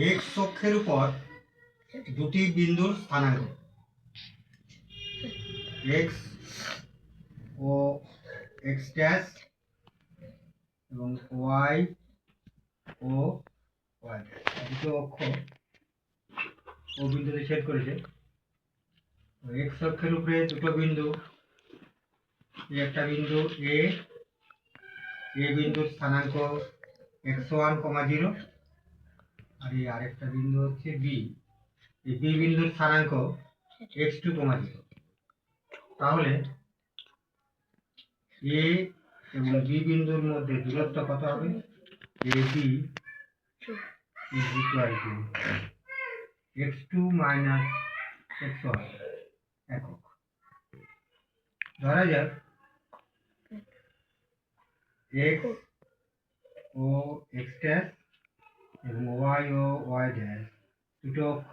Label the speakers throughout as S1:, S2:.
S1: X অক্ষের উপর দুটি বিন্দুর স্থানাঙ্ক এক্স ও এক্স ড্যাশ এবং ওয়াই ও ওয়াই দুটো অক্ষ ও বিন্দুতে ছেদ করেছে। এক্স অক্ষের উপরে দুটো বিন্দু, একটা বিন্দু এ বিন্দুর স্থানাঙ্ক x1, 0 আর এই আরেকটা বিন্দু হচ্ছে বি। এই বি বিন্দুর স্থানাঙ্ক x2, 0। তাহলে এ এবং বি বিন্দুর মধ্যে দূরত্ব কত হবে? A B is equal to x2 minus x1 একক। ধরা যাক x ও x ড্যাশ এবং y ও y ড্যাশ দুটো অক্ষ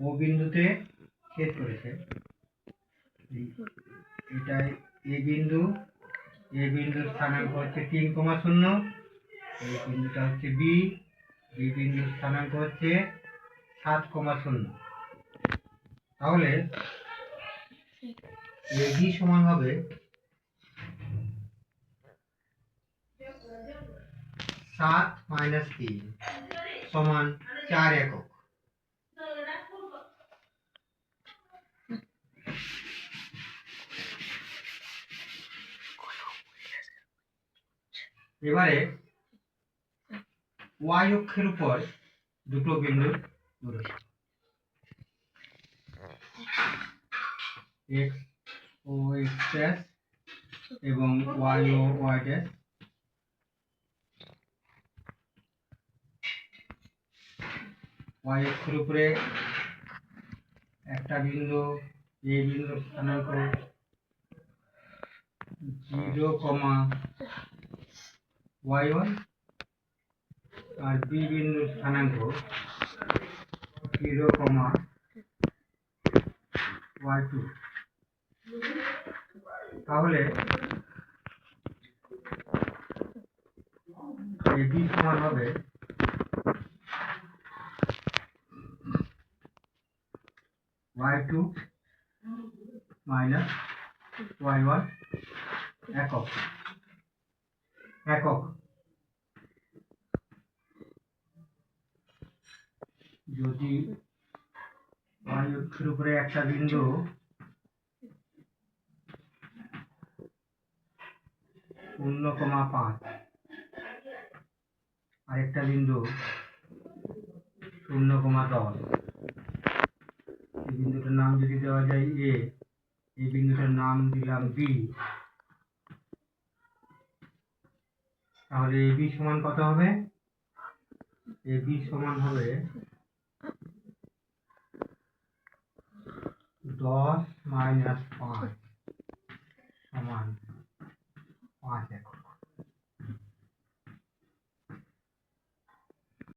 S1: ও বিন্দুতে ছেদ করেছে। এটাই এ বিন্দুর স্থানাঙ্ক হচ্ছে 3, 0। এই বিন্দুটা হচ্ছে বি বিন্দুর স্থানাঙ্ক হচ্ছে 7, 0। তাহলে AB সমান হবে 7 - 3 সমান 4 একক। এবারে y অক্ষের উপর দুটো বিন্দুর দূরত্ব x ও x ড্যাশ এবং y ও y ড্যাশ। y অক্ষের উপরে একটা বিন্দু a বিন্দুর স্থানাঙ্ক 0, y1 আর b বিন্দুর স্থানাঙ্ক 0, y2। তাহলে AB সমান হবে y2 মাইনাস y1 একক। যদি y অক্ষের উপরে একটা বিন্দু 0,5 আরেকটা বিন্দু 0,10, এই বিন্দুটার নাম যদি দেওয়া যায় এ, এই বিন্দুটার নাম দিলাম বি, তাহলে এবি সমান কত হবে? এবি সমান হবে 10 - 5 সমান 5 একক।